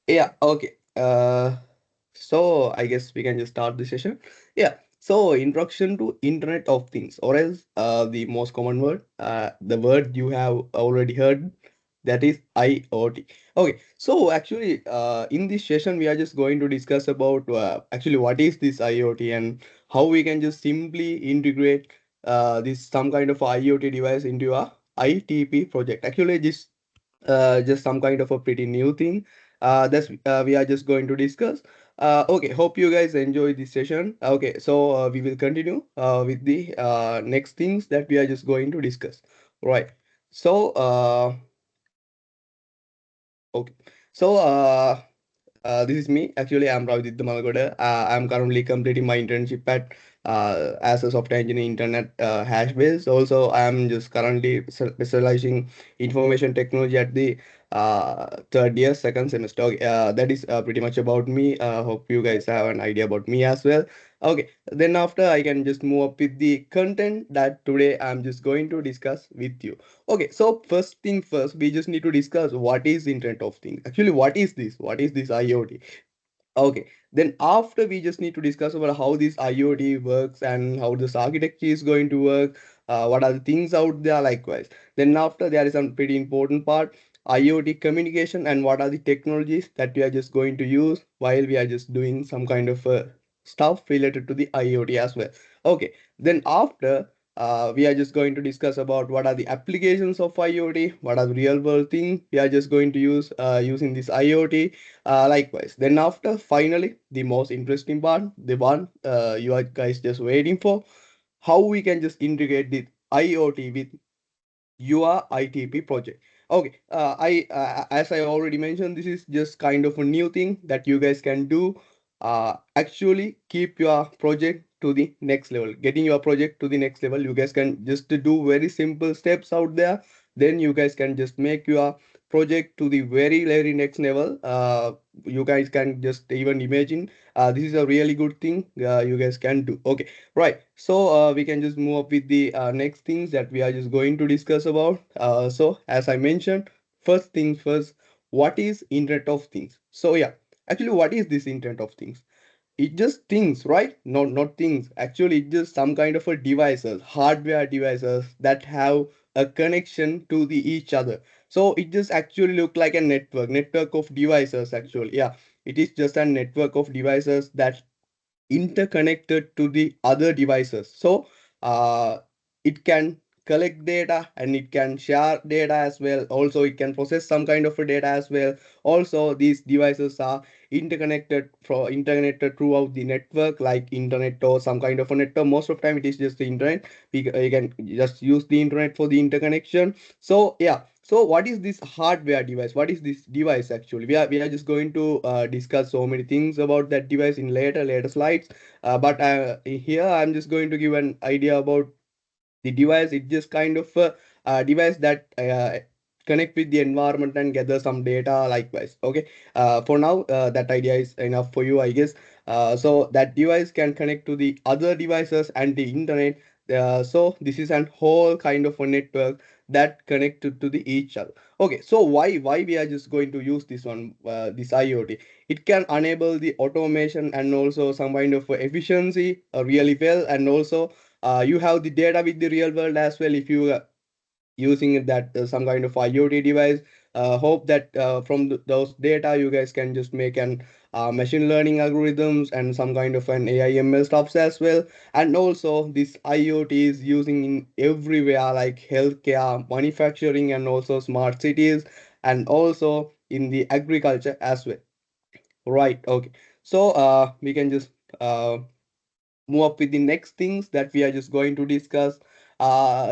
Yeah, okay. So I guess we can just start the session. Yeah. So introduction to Internet of Things, or else the most common word, the word you have already heard, that is IoT. Okay. So actually, in this session, we are just going to discuss about actually what is this IoT and how we can just simply integrate this some kind of IoT device into a ITP project. Actually, just some kind of a pretty new thing that's we are just going to discuss. Okay, hope you guys enjoy this session. Okay, so we will continue with the next things that we are just going to discuss. Right. So okay. So this is me. Actually, I'm Ravindu Iddamalgoda. I'm currently completing my internship at as a software engineer internet hash base. Also, I'm just currently specializing information technology at the third year, second semester. Okay, that is pretty much about me. Hope you guys have an idea about me as well. Okay, then after I can just move up with the content that today I'm just going to discuss with you. Okay, so first thing first, we just need to discuss what is Internet of Things. Actually, what is this? What is this IoT? Okay, then after we just need to discuss about how this IoT works and how this architecture is going to work, what are the things out there likewise. Then after there is some pretty important part, IoT communication and what are the technologies that we are just going to use while we are just doing some kind of stuff related to the IoT as well. Okay, then after we are just going to discuss about what are the applications of IoT, what are the real world things we are just going to use using this IoT. Likewise, then after finally the most interesting part, the one you are guys just waiting for, how we can just integrate the IoT with your ITP project. Okay, I as I already mentioned, this is just kind of a new thing that you guys can do. Actually, keep your project to the next level. Getting your project to the next level, you guys can just do very simple steps out there. Then you guys can just make your project to the very next level. You guys can just even imagine. This is a really good thing you guys can do. Okay, right. So we can just move up with the next things that we are just going to discuss about. So as I mentioned, first things first, what is Internet of Things? So yeah, actually, what is this Internet of Things? It just things, right? Not things. Actually, it's just some kind of a devices, hardware devices that have a connection to the each other. So it just actually look like a network of devices. Actually, yeah, it is just a network of devices that interconnected to the other devices. So uh, it can collect data and it can share data as well. Also, it can process some kind of a data as well. Also, these devices are interconnected throughout the network, like internet or some kind of a network. Most of the time, it is just the internet. We can just use the internet for the interconnection. So yeah. So what is this hardware device? What is this device actually? We are just going to discuss so many things about that device in later slides. But here I'm just going to give an idea about the device. It's just kind of a device that connect with the environment and gather some data likewise. Okay, for now that idea is enough for you, I guess. So that device can connect to the other devices and the internet. So this is an whole kind of a network that connected to the each other. Okay, so why we are just going to use this one, this IoT? It can enable the automation and also some kind of efficiency really well, and also you have the data with the real world as well. If you using that some kind of IoT device, hope that from those data you guys can just make an machine learning algorithms and some kind of an AI ML stuffs as well. And also this IoT is using in everywhere like healthcare, manufacturing, and also smart cities, and also in the agriculture as well. Right. Okay. So we can just uh, move up with the next things that we are just going to discuss.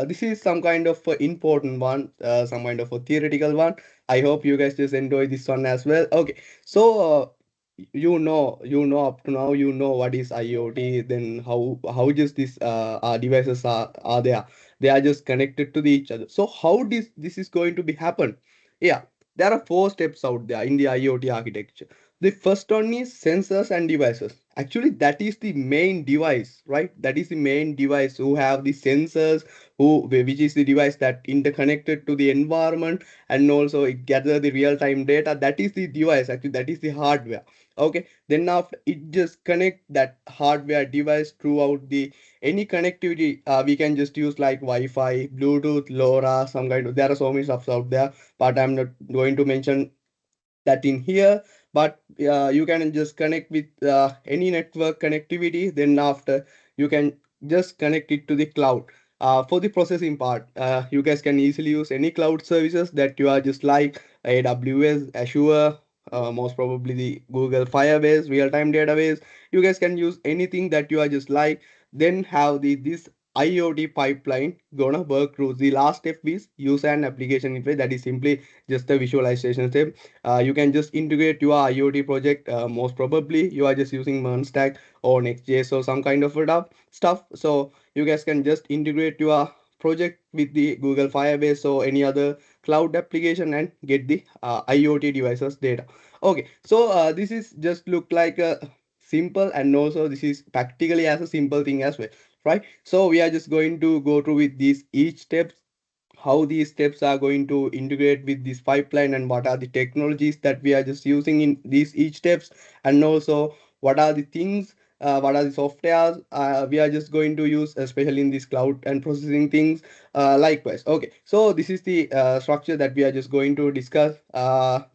This is some kind of important one, some kind of a theoretical one. I hope you guys just enjoy this one as well. Okay, so up to now you know what is IoT. Then how just these devices are there? They are just connected to the each other. So how this is going to be happen? Yeah, there are four steps out there in the IoT architecture. The first one is sensors and devices. Actually, that is the main device, right? That is the main device who have the sensors, which is the device that interconnected to the environment, and also it gather the real-time data. That is the device. Actually, that is the hardware. Okay. Then after it just connect that hardware device throughout the any connectivity. We can just use like Wi-Fi, Bluetooth, LoRa, some kind of. There are so many stuffs out there, but I'm not going to mention that in here, but you can just connect with any network connectivity. Then after you can just connect it to the cloud. For the processing part, you guys can easily use any cloud services that you are just like AWS, Azure, most probably the Google Firebase real-time database. You guys can use anything that you are just like. Then have the this IoT pipeline gonna work through. The last step is user and application interface. That is simply just a visualization step. You can just integrate your IoT project. Most probably you are just using Stack or Next.js or some kind of stuff. So you guys can just integrate your project with the Google Firebase or any other cloud application and get the IoT devices data. Okay, so this is just look like a simple, and also this is practically as a simple thing as well, right? So we are just going to go through with these each steps, how these steps are going to integrate with this pipeline, and what are the technologies that we are just using in these each steps, and also what are the things, what are the softwares we are just going to use, especially in this cloud and processing things. Likewise, okay, so this is the structure that we are just going to discuss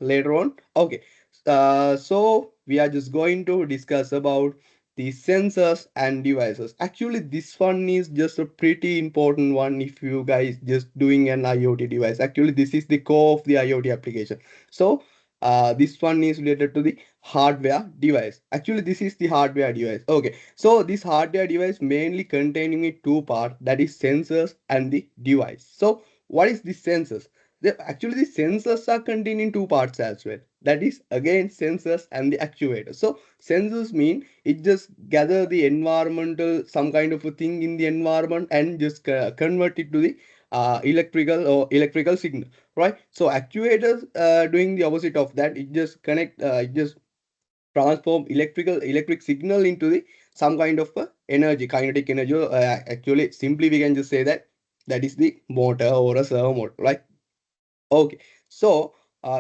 later on. Okay, so we are just going to discuss about the sensors and devices. Actually, this one is just a pretty important one if you guys just doing an IoT device. Actually, this is the core of the IoT application. So this one is related to the hardware device. Actually, this is the hardware device. Okay, so this hardware device mainly containing in two parts, that is sensors and the device. So what is the sensors? Actually, the sensors are contained in two parts as well. That is again sensors and the actuators. So sensors mean it just gather the environmental some kind of a thing in the environment and just convert it to the electrical signal, right? So actuators doing the opposite of that. It just it just transform electric signal into the some kind of energy, kinetic energy. Actually, simply we can just say that that is the motor or a servo motor, right? Okay, so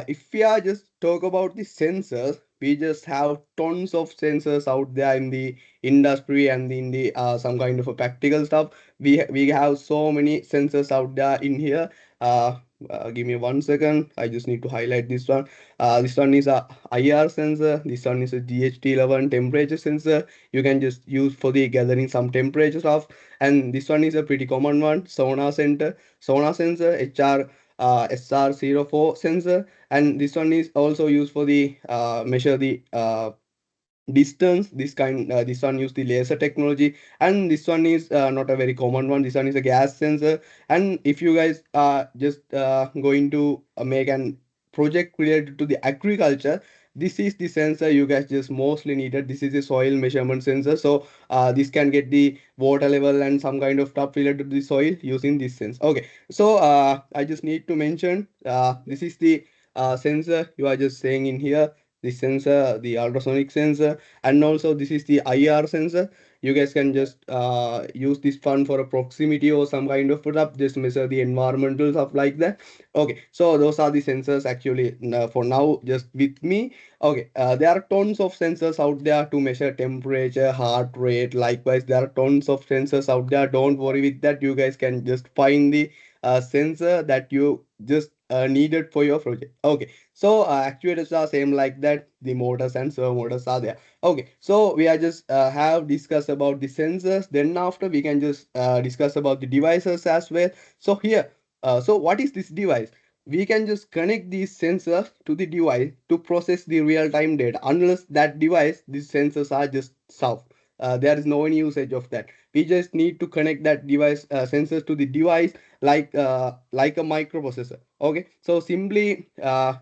if we are just talk about the sensors, we just have tons of sensors out there in the industry and in the some kind of a practical stuff. We have so many sensors out there in here. Uh, Give me 1 second. I just need to highlight this one. This one is a IR sensor. This one is a GHT11 temperature sensor. You can just use for the gathering some temperature stuff. And this one is a pretty common one, sonar sensor, HR SR04 sensor, and this one is also used for the measure the distance. This one use the laser technology, and this one is not a very common one. This one is a gas sensor. And if you guys are just going to make an project related to the agriculture, this is the sensor you guys just mostly needed. This is a soil measurement sensor. So this can get the water level and some kind of stuff related to the soil using this sensor. Okay, so I just need to mention this is the sensor you are just saying in here, the sensor, the ultrasonic sensor, and also this is the IR sensor. You guys can just use this one for a proximity or some kind of stuff, just measure the environmental stuff like that. Okay, so those are the sensors actually for now just with me. Okay, there are tons of sensors out there to measure temperature, heart rate. Likewise, there are tons of sensors out there. Don't worry with that. You guys can just find the sensor that you just needed for your project. Okay, so actuators are same like that. The motors and servo motors are there. Okay, so we are just have discussed about the sensors. Then after we can just discuss about the devices as well. So here, so what is this device? We can just connect these sensors to the device to process the real-time data. Unless that device, these sensors are just soft. There is no any usage of that. We just need to connect that device sensors to the device like a microprocessor. Okay, so simply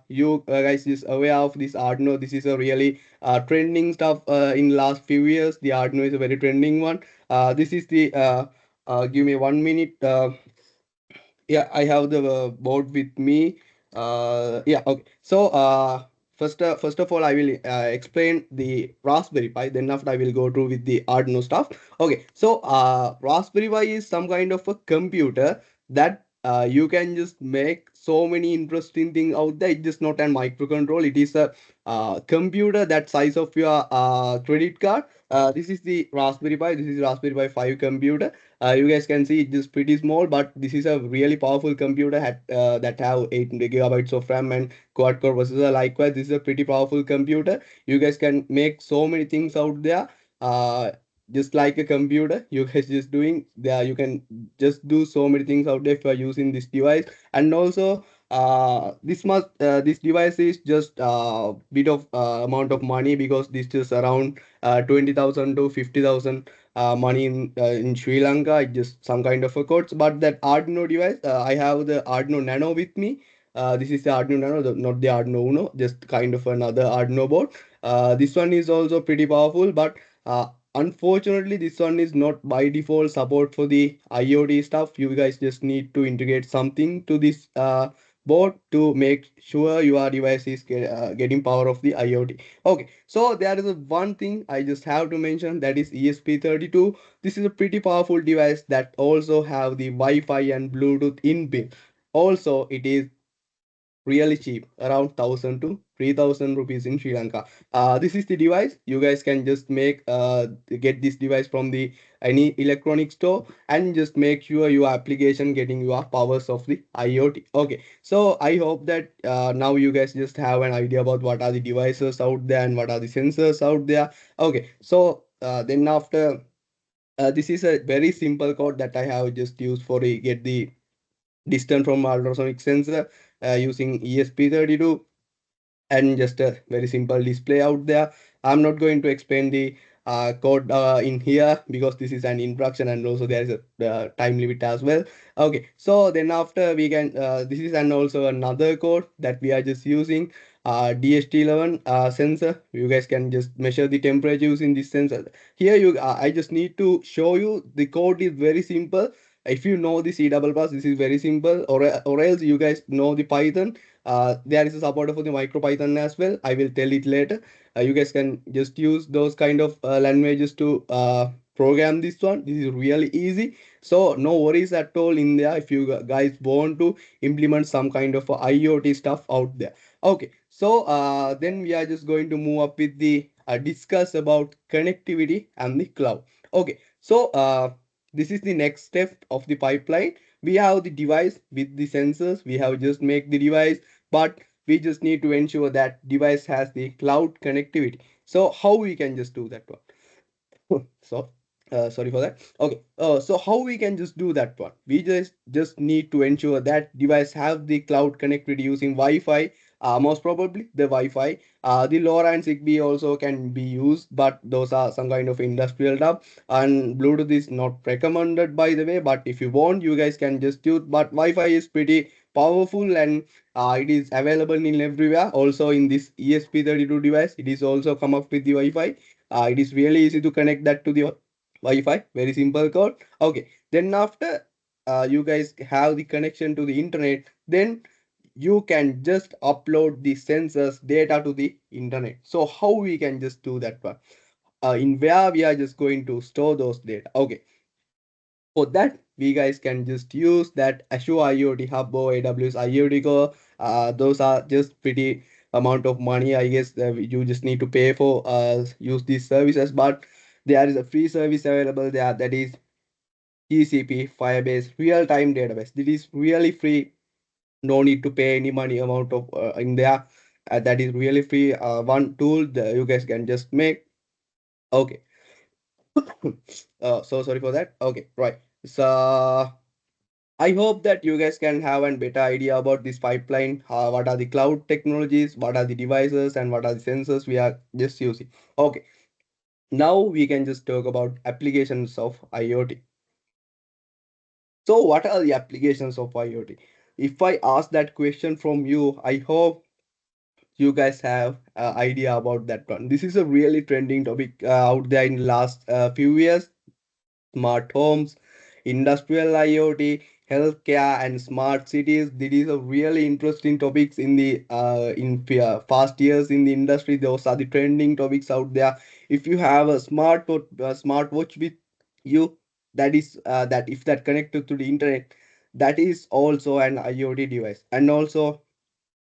you guys is aware of this Arduino. This is a really trending stuff in last few years. The Arduino is a very trending one. This is the give me 1 minute. Yeah, I have the board with me. Yeah, okay, so first of all, I will explain the Raspberry Pi. Then after, I will go through with the Arduino stuff. Okay, so Raspberry Pi is some kind of a computer that you can just make so many interesting things out there. It's just not a microcontrol. It is a computer that size of your credit card. This is the Raspberry Pi. This is Raspberry Pi 5 computer. You guys can see it is pretty small, but this is a really powerful computer that have 8 gigabytes of RAM and quad core processor. Likewise, this is a pretty powerful computer. You guys can make so many things out there. Uh, just like a computer, you guys just doing there. You can just do so many things out there if you are using this device. And also, this device is just bit of amount of money, because this is around 20,000 to 50,000 money in Sri Lanka. It's just some kind of a codes. But that Arduino device, I have the Arduino Nano with me. This is the Arduino Nano, not the Arduino Uno, just kind of another Arduino board. This one is also pretty powerful, but unfortunately, this one is not by default support for the IoT stuff. You guys just need to integrate something to this board to make sure your device is getting power of the IoT. Okay, so there is a one thing I just have to mention, that is ESP32. This is a pretty powerful device that also have the Wi-Fi and Bluetooth inbuilt. Also, it is really cheap, around 1000 to 3000 rupees in Sri Lanka. This is the device. You guys can just make get this device from the any electronic store, and just make sure your application getting your powers of the IoT. Okay, so I hope that now you guys just have an idea about what are the devices out there and what are the sensors out there. Okay, so then after, this is a very simple code that I have just used for get the distance from ultrasonic sensor using ESP32, and just a very simple display out there. I'm not going to explain the code in here, because this is an introduction, and also there is a time limit as well. Okay, so then after we can this is and also another code that we are just using DHT11 sensor. You guys can just measure the temperature using this sensor. Here you I just need to show you the code is very simple. If you know the C double plus, this is very simple, or else you guys know the Python. There is a support for the MicroPython as well. I will tell it later. You guys can just use those kind of languages to program this one. This is really easy. So no worries at all in there if you guys want to implement some kind of IoT stuff out there. Okay, so then we are just going to move up with the discuss about connectivity and the cloud. Okay, so this is the next step of the pipeline. We have the device with the sensors. We have just make the device, but we just need to ensure that device has the cloud connectivity. So how we can just do that one? So sorry for that. Okay, so how we can just do that one? We just need to ensure that device have the cloud connectivity using Wi-Fi. Most probably the Wi-Fi. The LoRa and Zigbee also can be used, but those are some kind of industrial stuff. And Bluetooth is not recommended, by the way. But if you want, you guys can just use. But Wi-Fi is pretty powerful, and it is available in everywhere. Also in this ESP32 device, it is also come up with the Wi-Fi. It is really easy to connect that to the Wi-Fi. Very simple code. Okay, then after you guys have the connection to the internet, then you can just upload the sensors data to the internet. So how we can just do that one? In where we are just going to store those data. Okay, for that, we guys can just use that Azure IoT Hub or AWS IoT Core. Those are just pretty amount of money, I guess. You just need to pay for use these services, but there is a free service available there, that is GCP Firebase real time database. It is really free. No need to pay any money amount of in there. That is really free. One tool that you guys can just make. Okay. So sorry for that. Okay, right. So I hope that you guys can have a better idea about this pipeline. What are the cloud technologies, what are the devices, and what are the sensors we are just using. Okay, now we can just talk about applications of IoT. So what are the applications of IoT? If I ask that question from you, I hope you guys have idea about that one. This is a really trending topic out there in the last few years. Smart homes, industrial IoT, healthcare and smart cities. These are really interesting topics in the past years in the industry. Those are the trending topics out there. If you have a smartwatch with you, that if that connected to the internet, that is also an IoT device. And also,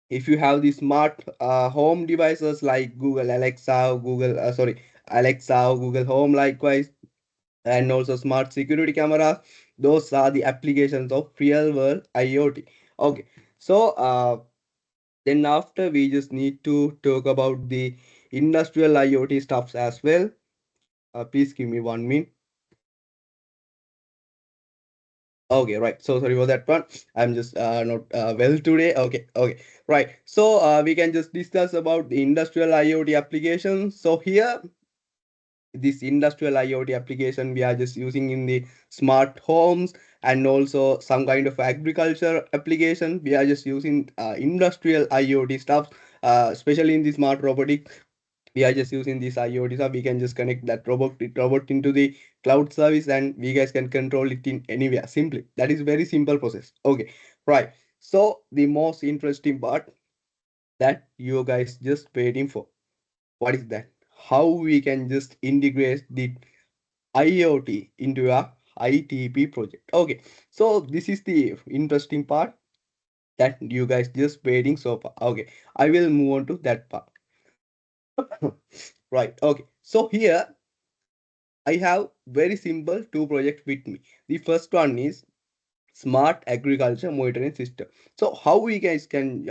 if you have the smart home devices like Alexa, Google Home, likewise, and also smart security cameras, those are the applications of real world IoT. Okay, so then after we just need to talk about the industrial IoT stuffs as well. Please give me 1 minute. Okay, right. So sorry for that one. I'm just not well today. Okay, right. So we can just discuss about the industrial IoT applications. So here, this industrial IoT application we are just using in the smart homes, and also some kind of agriculture application. We are just using industrial IoT stuff, especially in the smart robotic. We are just using this IoT, so we can just connect that robot into the cloud service, and we guys can control it in anywhere simply. That is very simple process. Okay, right. So the most interesting part that you guys just waiting for, what is that? How we can just integrate the IoT into a ITP project. Okay, so this is the interesting part that you guys just waiting so far. Okay, I will move on to that part. Right. Okay, so here I have very simple two projects with me. The first one is smart agriculture monitoring system. So how you guys can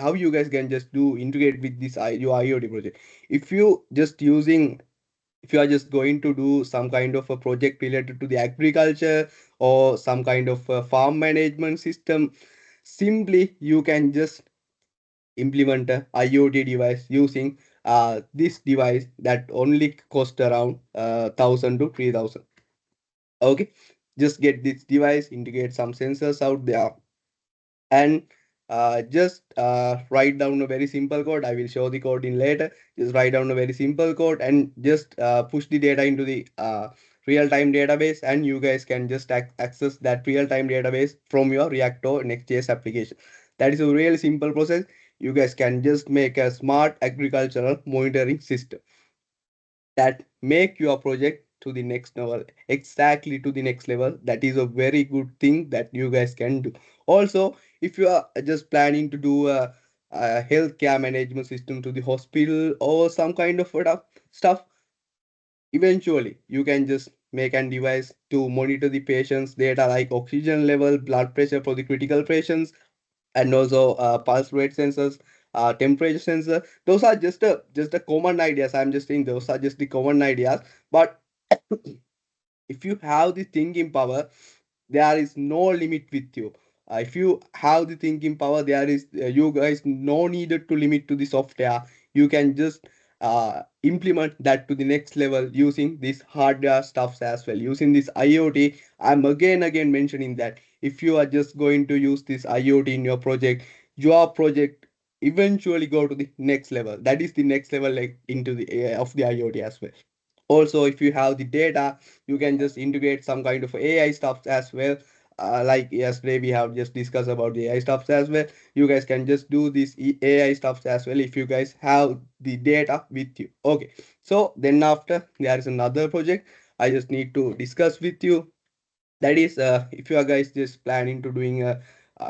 just do integrate with this your IoT project. If you just using if you are just going to do some kind of a project related to the agriculture or some kind of a farm management system, simply you can just implement a IoT device using this device that only cost around 1000 to 3000. Okay, just get this device, integrate some sensors out there, and just write down a very simple code. I will show the code in later. Just write down a very simple code and just push the data into the real-time database, and you guys can just access that real-time database from your React or Next.js application. That is a really simple process. You guys can just make a smart agricultural monitoring system that make your project to the next level, exactly to the next level. That is a very good thing that you guys can do. Also, if you are just planning to do a healthcare management system to the hospital or some kind of stuff, eventually you can just make a device to monitor the patient's data like oxygen level, blood pressure for the critical patients, and also pulse rate sensors, temperature sensor. Those are just a common ideas. I'm just saying those are just the common ideas. But if you have the thinking power, there is no limit with you. If you have the thinking power, there is you guys no needed to limit to the software. You can just implement that to the next level using this hardware stuffs as well. Using this IoT, I'm again mentioning that if you are just going to use this IoT in your project eventually go to the next level. That is the next level, like into the AI of the IoT as well. Also, if you have the data, you can just integrate some kind of AI stuff as well. Like yesterday we have just discussed about the AI stuff as well. You guys can just do this AI stuff as well if you guys have the data with you. Okay, so then after there is another project I just need to discuss with you. That is if you are guys just planning to doing a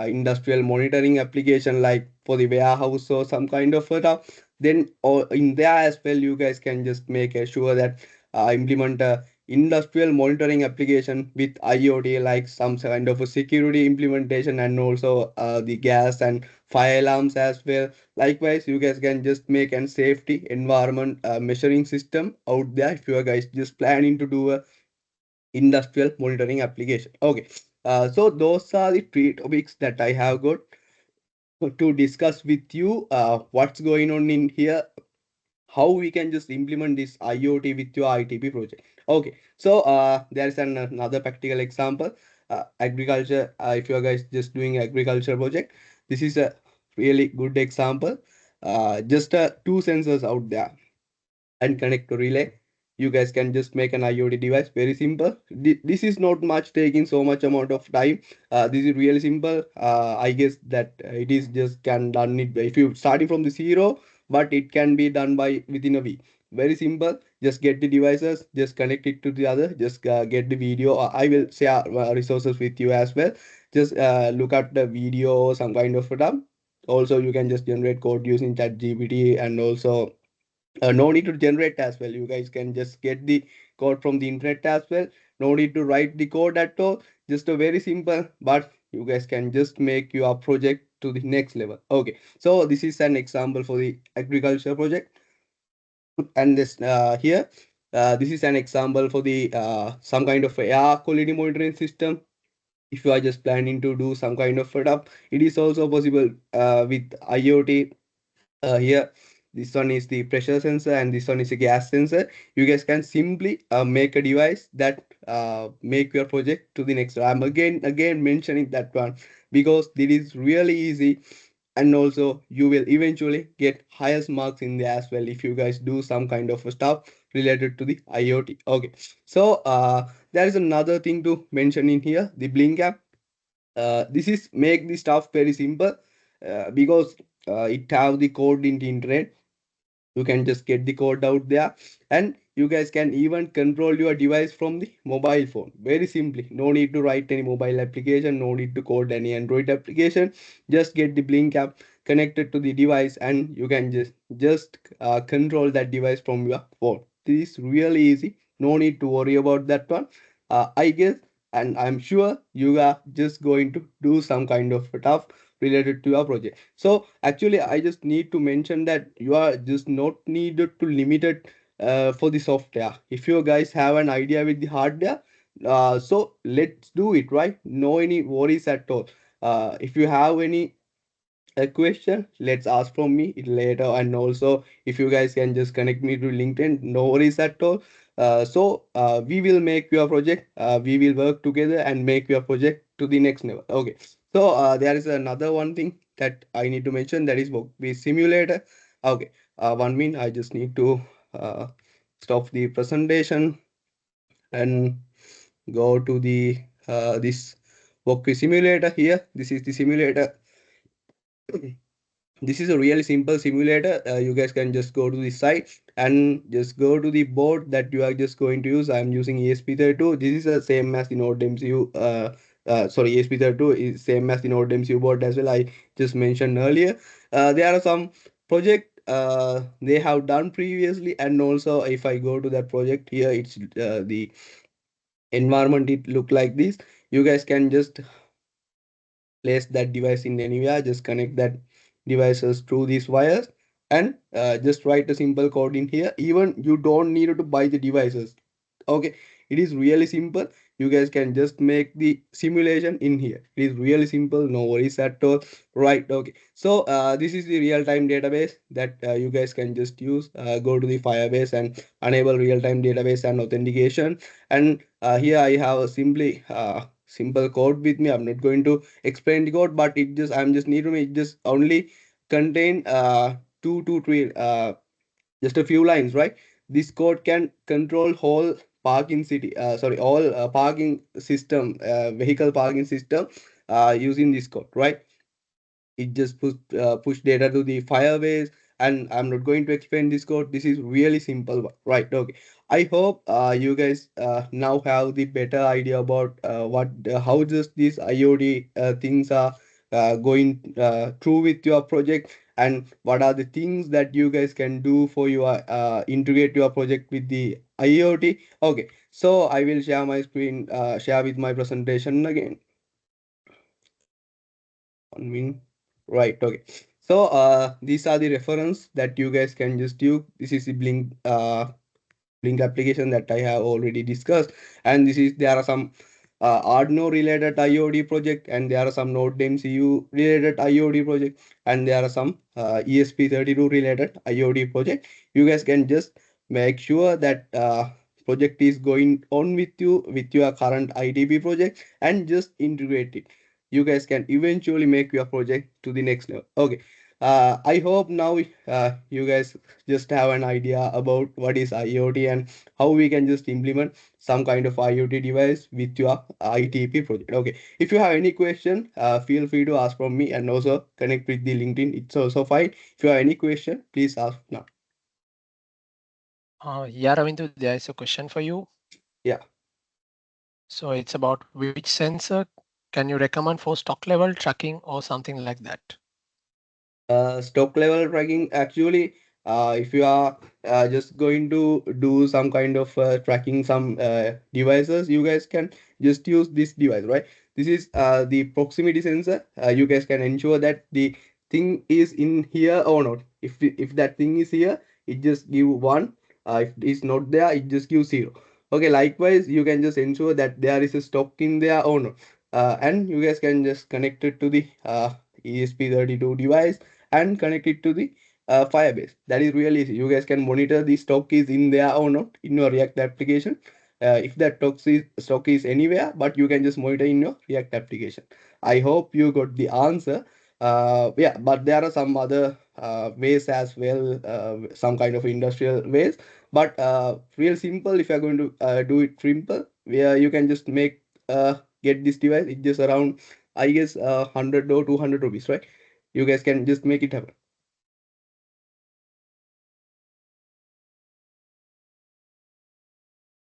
industrial monitoring application like for the warehouse or some kind of stuff, then or in there as well you guys can just make sure that implement a industrial monitoring application with IoT, like some kind of a security implementation, and also the gas and fire alarms as well. Likewise, you guys can just make an safety environment measuring system out there if you are guys just planning to do a industrial monitoring application. Okay, so those are the three topics that I have got to discuss with you. What's going on in here, how we can just implement this IoT with your ITP project. Okay, so there is another practical example. Agriculture, if you are guys just doing agriculture project, this is a really good example. Just two sensors out there and connect to relay. you guys can just make an IoT device. Very simple. This is not much taking so much amount of time. This is really simple. I guess that it is just can done it if you starting from the zero, but it can be done by within a week. Very simple. Just get the devices, just connect it to the other, just get the video. I will share resources with you as well. Just look at the video or some kind of stuff. Also, you can just generate code using ChatGPT, and also no need to generate as well. You guys can just get the code from the internet as well. No need to write the code at all. Just a very simple, but you guys can just make your project to the next level. Okay, so this is an example for the agriculture project, and this here this is an example for the some kind of air quality monitoring system. If you are just planning to do some kind of setup, it is also possible with IoT. Here, this one is the pressure sensor and this one is a gas sensor. You guys can simply make a device that make your project to the next. I'm again mentioning that one because it is really easy, and also you will eventually get highest marks in there as well if you guys do some kind of stuff related to the IoT. Okay, so there is another thing to mention in here, the blink app. This is make the stuff very simple because it have the code in the internet. You can just get the code out there, and you guys can even control your device from the mobile phone very simply. No need to write any mobile application, no need to code any Android application. Just get the blink app connected to the device, and you can just control that device from your phone. This is really easy, no need to worry about that one. I guess, and I'm sure you are just going to do some kind of stuff related to your project. So actually, I just need to mention that you are just not needed to limit it for the software. If you guys have an idea with the hardware, so let's do it, right? No any worries at all. If you have any a question, let's ask from me later. And also, if you guys can just connect me to LinkedIn, no worries at all. We will make your project. We will work together and make your project to the next level. Okay. So there is another one thing that I need to mention, that is workplace simulator. Okay. 1 minute. I just need to uh, stop the presentation and go to the this workplace simulator here. This is the simulator. This is a really simple simulator. You guys can just go to the site and just go to the board that you are just going to use. I'm using ESP32. This is the same as the Node MCU. Sorry, ESP32 is same as the Node MCU board as well. I just mentioned earlier. There are some project they have done previously, and also if I go to that project here, it's the environment. It look like this. You guys can just place that device in anywhere, just connect that devices through these wires, and just write a simple code in here. Even you don't need to buy the devices. Okay, it is really simple. You guys can just make the simulation in here. It is really simple, no worries at all. Right, okay, so this is the real-time database that you guys can just use. Go to the Firebase and enable real-time database and authentication. And here I have a simply simple code with me. I'm not going to explain the code, but I'm just need to make just only contain 2 to 3 just a few lines, right? This code can control whole parking city sorry all parking system, vehicle parking system, using this code, right? It just push data to the Firebase, and I'm not going to explain this code. This is really simple right? Okay, I hope you guys now have the better idea about what how just these IoT things are going through with your project, and what are the things that you guys can do for your integrate your project with the IoT. Okay, so I will share my screen, share with my presentation again. 1 minute. Right, okay. So these are the reference that you guys can just use. This is the Blink application that I have already discussed, and this is there are some Arduino related IoT project, and there are some Node MCU related IoT project, and there are some ESP32 related IoT project. You guys can just make sure that project is going on with you with your current ITP project, and just integrate it. You guys can eventually make your project to the next level. Okay, I hope now you guys just have an idea about what is IoT and how we can just implement some kind of IoT device with your ITP project. Okay, if you have any question, feel free to ask from me and also connect with the LinkedIn. It's also fine. If you have any question, please ask now. Yeah, Ravindu, there is a question for you. Yeah. So it's about which sensor can you recommend for stock level tracking or something like that? Stock level tracking, actually, if you are just going to do some kind of tracking some devices, you guys can just use this device, right? This is the proximity sensor. You guys can ensure that the thing is in here or not. If that thing is here, it just give one. If it's not there, it just gives zero. Okay, likewise, you can just ensure that there is a stock in there or not. And you guys can just connect it to the ESP32 device and connect it to the Firebase. That is really easy. You guys can monitor the stock is in there or not in your React application. If that stock is anywhere, but you can just monitor in your React application. I hope you got the answer. Yeah, but there are some other ways as well, some kind of industrial ways. But real simple, if you're going to do it simple, where you can just make get this device, it just around, I guess, 100 or 200 rupees, right? You guys can just make it happen.